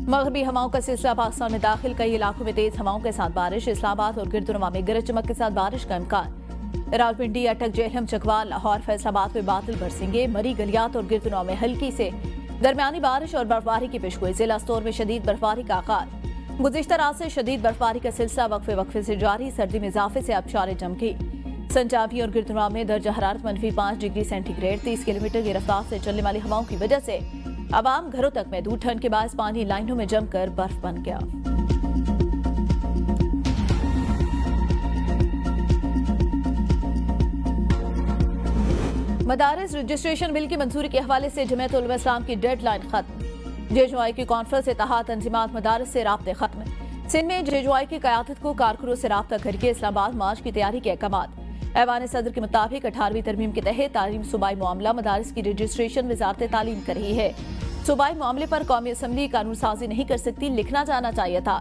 मगरबी हवाओं का सिलसिला पाकिस्तान में दाखिल, कई इलाकों में तेज हवाओं के साथ बारिश। इस्लामाबाद और गिरदुनवा में गरज चमक के साथ बारिश का इम्कान। रावलपिंडी, अटक, जेहलम, चकवाल, लाहौर, फैसलाबाद में बादल बरसेंगे। मरी, गलियात और गिरदुनवा में हल्की से दरमियानी बारिश और बर्फबारी की पेशगोई। जिला स्तोर में शदीद बर्फबारी का आगाज। गुज़िश्ता रात से शदीद बर्फबारी का सिलसिला वक्फे वक्फे से जारी। सर्दी में इजाफे से आबशारें चमकी। संजावी और गिरदुनवा में दर्जा हरारत -5 डिग्री सेंटीग्रेड। 30 किलोमीटर की रफ्तार से चलने वाली हवाओं की वजह से आवाम घरों तक महदूद। ठंड के बायस पानी लाइनों में जमकर बर्फ बन गया। मदारिस रजिस्ट्रेशन बिल की मंजूरी के हवाले से जमीयत उलमा इस्लाम की डेडलाइन खत्म। जेजुआई की कॉन्फ्रेंस इत्तेहाद तंजीमात मदारिस से राब्ते खत्म। सिंध में जेजुआई की क़यादत को कारकुनों से राब्ता करके इस्लामाबाद मार्च की तैयारी के अहकाम। ऐवान सदर के मुताबिक 18वीं तरमीम के तहत तालीम सूबाई मामला मदारिस की रजिस्ट्रेशन वजारत तालीम कर रही है। सूबाई मामले पर कौमी असम्बली कानून साजी नहीं कर सकती, लिखना जाना चाहिए था।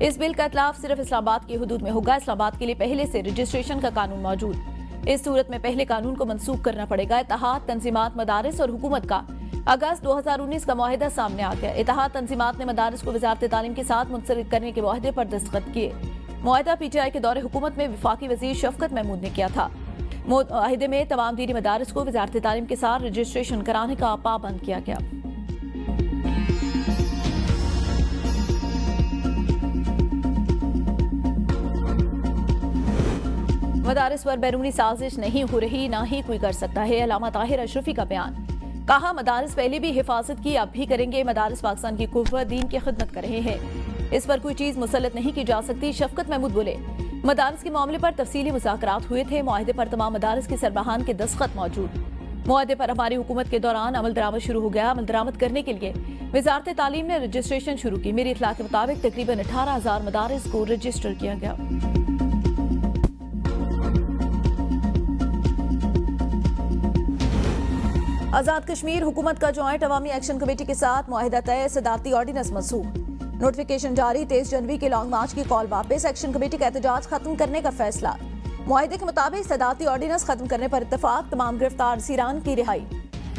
इस बिल का इतलाफ सिर्फ इस्लामाबाद की हुदूद में होगा। इस्लामाबाद के लिए पहले से रजिस्ट्रेशन का कानून मौजूद। इस सूरत में पहले कानून को मनसूख करना पड़ेगा। इत्तेहाद तंजीमात मदारिस और हुकूमत का अगस्त 2019 का मुआहिदा सामने आ गया। इत्तेहाद तंजीमात ने मदारिस को वजारत तालीम के साथ मुंसलिक करने के मुआहिदे पर दस्तखत किए। मुआहिदा PTI के दौरे हुकूमत में वफाकी वजीर शफकत महमूद ने किया था। मुआहिदे में तमाम दीनी मदारिस को वजारत तालीम के साथ रजिस्ट्रेशन कराने का पाबंद किया गया। मदारिस पर बैरूनी साजिश नहीं हो रही, ना ही कोई कर सकता है। अल्लामा ताहिर अशरफी का बयान। कहा, मदारिस पहले भी हिफाजत की, अब भी करेंगे। मदारिस पाकिस्तान की कुव्वत, दीन की खिदमत कर रहे हैं। इस पर कोई चीज मुसल्लत नहीं की जा सकती। शफकत महमूद बोले, मदारिस के मामले पर तफसीली मुज़ाकरात हुए थे। मुआहिदे पर तमाम मदारिस के सरबराहान के दस्तखत मौजूद। मुआहिदे पर हमारी हुकूमत के दौरान अमल दरामद शुरू हो गया। अमल दरामद करने के लिए वजारत तालीम ने रजिस्ट्रेशन शुरू की। मेरी इत्तला के मुताबिक तकरीबन 18,000 मदारिस को रजिस्टर किया गया। आजाद कश्मीर हुकूमत का ज्वाइंट अवामी एक्शन कमेटी के साथ मुआहिदा तय। सदारती ऑर्डिनेंस मनसूख। नोटिफिकेशन जारी। 23 जनवरी के लॉन्ग मार्च की कॉल वापस। एक्शन कमेटी का एहतजाज खत्म करने का फैसला। मुआहिदे के मुताबिक सदारती ऑर्डिनेंस खत्म करने पर इत्तेफाक। तमाम गिरफ्तार सीरान की रिहाई।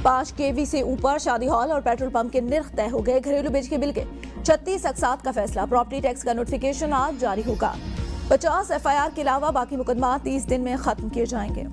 5 KV से ऊपर शादी हॉल और पेट्रोल पंप के निर्ख तय हो गए। घरेलू बिजली के बिल के 36 अक़सात का फैसला। प्रॉपर्टी टैक्स का नोटिफिकेशन आज जारी होगा। 50 FIR के अलावा बाकी मुकदमा 30 दिन में खत्म किए जाएंगे।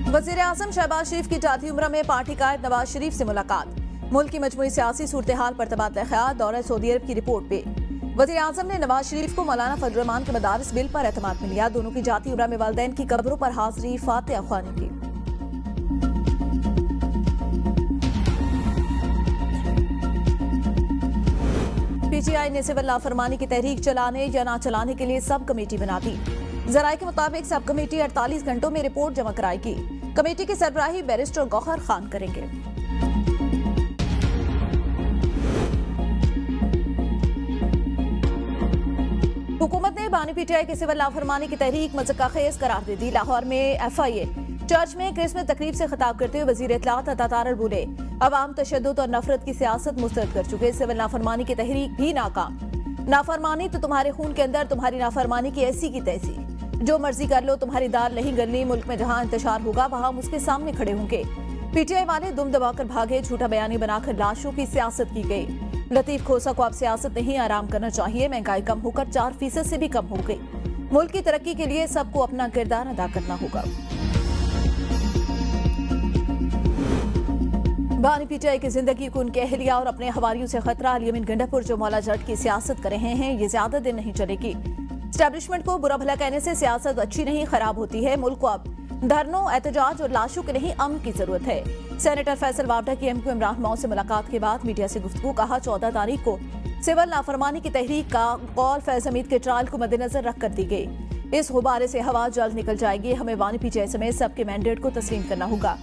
वज़ीर आज़म शहबाज शरीफ की जाती उम्र में पार्टी कायद नवाज शरीफ से मुलाकात। मुल्क की मजमूई सियासी सूरत हाल पर तबादला ख्याल। दौरा सऊदी अरब की रिपोर्ट पे वज़ीर आज़म ने नवाज शरीफ को मौलाना फजल रहमान के मदारिस बिल पर एतमाद में लिया। दोनों की जाती उम्र में वालिदैन की कब्रों पर हाजिरी, फातिहा ख्वानी की। PTI ने सिविल नाफरमानी की तहरीक चलाने या ना चलाने के लिए सब कमेटी बना दी। जराये के मुताबिक सब कमेटी 48 घंटों में रिपोर्ट जमा कराएगी। कमेटी की सरबराही बैरिस्टर गौहर खान करेंगे। हुकूमत ने बानी PTI की सिविल नाफरमानी की तहरीक मज़क्क़ाखेज़ करार दे दी। लाहौर में FIA चर्च में क्रिसमस तकरीब से खिताब करते हुए वज़ीर इत्तलात अता तारड़ बोले, अवाम तशद्दुद और नफरत की सियासत मुस्तरद कर चुके। सिविल नाफरमानी की तहरीक भी नाकाम। नाफरमानी तो तुम्हारे खून के अंदर, तुम्हारी नाफरमानी की ऐसी की तैसी। जो मर्जी कर लो, तुम्हारी दाल नहीं गलनी। मुल्क में जहां इंतशार होगा वहां हम उसके सामने खड़े होंगे। PTI वाले दुम दबाकर भागे। झूठा बयानी बनाकर लाशों की सियासत की गई। लतीफ खोसा को अब सियासत नहीं, आराम करना चाहिए। महंगाई कम होकर 4% से भी कम हो गई। मुल्क की तरक्की के लिए सबको अपना किरदार अदा करना होगा। बानी PTI की जिंदगी को उनके अहलिया और अपने हवारियों से खतरा। अल-यमीन गंडापुर जो मौला जट की सियासत कर रहे हैं, ये ज्यादा दिन नहीं चलेगी। एस्टैब्लिशमेंट को बुरा भला कहने से सियासत अच्छी नहीं, खराब होती है। मुल्क को अब धरनों, एहतजाज और लाशों के नहीं, अमन की जरूरत है। सेनेटर फैसल वावडा की MQ इमरान मऊ से मुलाकात के बाद मीडिया से गुफ्तगू। कहा, 14 तारीख को सिविल नाफरमानी की तहरीक का कॉल फैज हमीद के ट्रायल को मद्देनजर रख कर दी गई। इस गुब्बारे से हवा जल्द निकल जाएगी। हमें बानी PTI समेत सबके मैंडेट को तस्लीम करना होगा।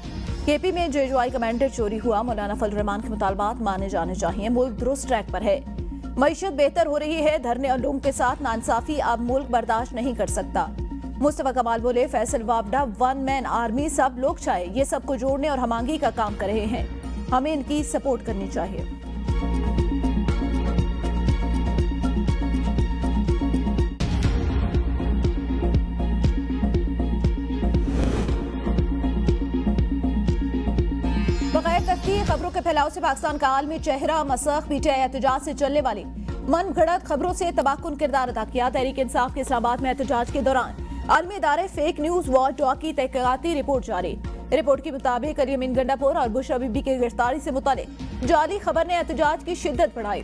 KP में JJY का मैंडेट चोरी हुआ। मौलाना फजल रहमान के मुतालबात माने जाने चाहिए। मुल्क दुरुस्त ट्रैक पर है। मईशत बेहतर हो रही है। धरने और लोगों के साथ नाइंसाफी अब मुल्क बर्दाश्त नहीं कर सकता। मुस्तफा कमाल बोले, फैसल वावडा 1 मैन आर्मी, सब लोग चाहे ये सबको जोड़ने और हमांगी का काम कर रहे हैं। हमें इनकी सपोर्ट करनी चाहिए। बगैर तहकीक खबरों के फैलाव से पाकिस्तान का आलमी चेहरा मसख पीटीआई एहतजाज से चलने वाली मन घड़त खबरों से तबाहकुन किरदार अदा किया। तहरीक इंसाफ के इस्लामाबाद में एहतजाज के दौरान आलमी इदारे फेक न्यूज वॉच डॉग की तहकीकाती रिपोर्ट जारी। रिपोर्ट के मुताबिक अमीन गंडापुर और बुशरा बीबी की गिरफ्तारी से मुतालिक जाली खबर ने एहतजाज की शिद्दत बढ़ाई।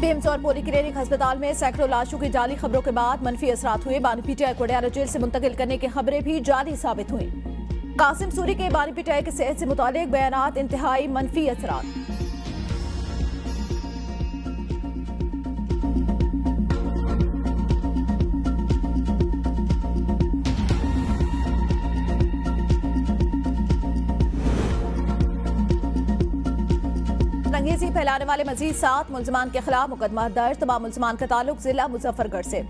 पीएमसी और पोली क्लिनिक अस्पताल में सैकड़ों लाशों की जाली खबरों के बाद मनफी असरात हुए। बानी पीटीआई को अडयाला जेल से मुंतकिल करने की खबरें भी जाली साबित हुई। कासिम सूरी के बानी पीटीआई के सेहत से मुतालिक बयानात इंतहाई मनफी असरात। अंगेजी फैलाने वाले मजीद 7 मुलजमान के खिलाफ मुकदमा दर्ज। तमाम मुलजमान का ताल्लुक जिला मुजफ्फरगढ़ से।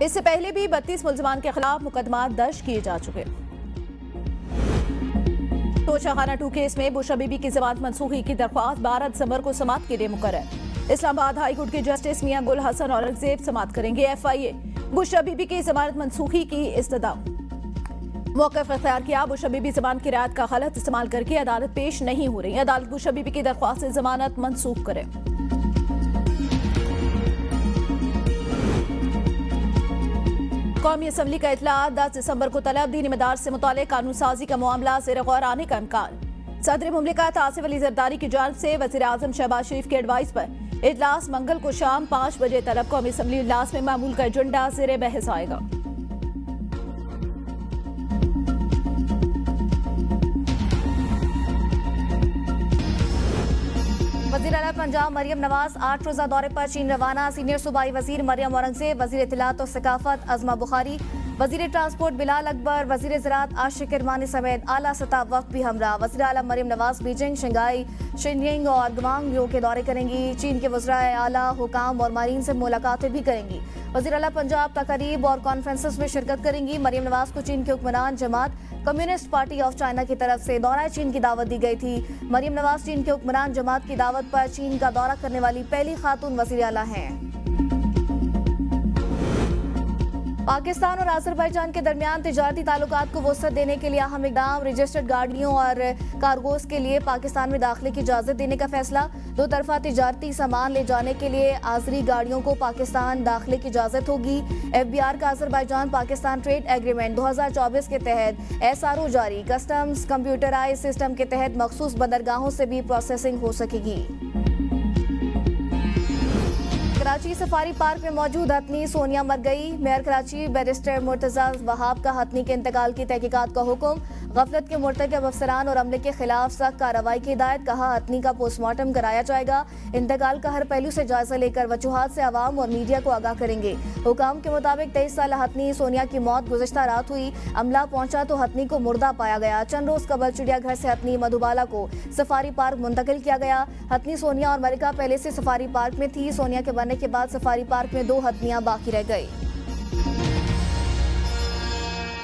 इससे पहले भी 32 मुलजमान के खिलाफ मुकदमा दर्ज किए जा चुके। तोशाखाना 2 केस में बुशरा बीबी की जमानत मनसूखी की दरख्वास्त 12 दिसंबर को समाअत के लिए मुकर्रर। इस्लामाबाद हाई कोर्ट के जस्टिस मियां गुल हसन औरंगजेब समाअत करेंगे। FIA बुशरा बीबी की जमानत मनसूखी की इस्तदा मौक़िफ़ इख्तियार किया। बुशरा बीबी जमानत की रियायत का गलत इस्तेमाल करके अदालत पेश नहीं हो रही। अदालत बुशरा बीबी की दरख्वास्त से जमानत मनसूख करे। कौमी असम्बली का इतला 10 दिसंबर को तलब। दीनी मदार से मुतालिक कानून साजी का मामला ज़ेर गौर आने का इम्कान। सदर मुमलिकत आसिफ अली जरदारी की जानिब से वज़ीर आज़म शहबाज शरीफ के एडवाइस पर इजलास मंगल को शाम 5 बजे तलब। कौमी असम्बली इजलास में मामूल का एजेंडा ज़ेर बहस आएगा। वज़ीर आला पंजाब मरियम नवाज 8 रोजा दौरे पर चीन रवाना। सीनियर सूबाई वजीर मरियम औरंगजेब, वजीर इत्तलात और सकाफत अज़मा बुखारी, वजीर ट्रांसपोर्ट बिलाल अकबर, वजीर ज़राअत आशिक किरमानी समेत आला सतह वक्त भी हमरा। वज़ीर आला मरियम नवाज बीजिंग, शंघाई, शिनयिंग और ग्वांगझो के दौरे करेंगी। चीन के वज़राए आला, हुकाम और मारीन से मुलाकातें भी करेंगी। वज़ीर आला पंजाब तकरीब और कॉन्फ्रेंसेस में शिरकत करेंगी। मरियम नवाज को चीन के हुक्मरान जमात कम्युनिस्ट पार्टी ऑफ चाइना की तरफ से दौरा चीन की दावत दी गई थी। मरियम नवाज चीन के हुक्मरान जमात की दावत पर चीन का दौरा करने वाली पहली खातून वज़ीर आला हैं। पाकिस्तान और अज़रबैजान के दरमियान तिजारती ताल्लुकात को वसअत देने के लिए अहम इक़दाम। रजिस्टर्ड गाड़ियों और कार्गोज के लिए पाकिस्तान में दाखिले की इजाज़त देने का फैसला। 2 तरफा तिजारती सामान ले जाने के लिए आज़री गाड़ियों को पाकिस्तान दाखिले की इजाज़त होगी। FBR का अज़रबैजान पाकिस्तान ट्रेड एग्रीमेंट 2024 के तहत SRO जारी। कस्टम्स कंप्यूटराइज सिस्टम के तहत मखसूस बंदरगाहों से भी प्रोसेसिंग हो सकेगी। कराची सफारी पार्क में मौजूद हथनी सोनिया मर गई। मेयर कराची बैरिस्टर मुर्तजा वहाब का हथनी के इंतकाल की तहकीकात का हुक्म। गफलत के मुर्तकब अफसरान और अमले के खिलाफ सख्त कार्रवाई की हिदायत। कहा हथनी का पोस्टमार्टम कराया जाएगा। इंतकाल का हर पहलू से जायजा लेकर वजूहात से आवाम और मीडिया को आगाह करेंगे। हुकाम के मुताबिक 23 साल हथनी सोनिया की मौत गुज़श्ता रात हुई। अमला पहुंचा तो हथनी को मुर्दा पाया गया। चंद रोज कबल चिड़ियाघर से हथनी मधुबाला को सफारी पार्क मुंतकिल किया गया। हथनी सोनिया और मलिका पहले से सफारी पार्क में थी। सोनिया के बनने के बाद सफारी पार्क में 2 हथनियां बाकी रह गई।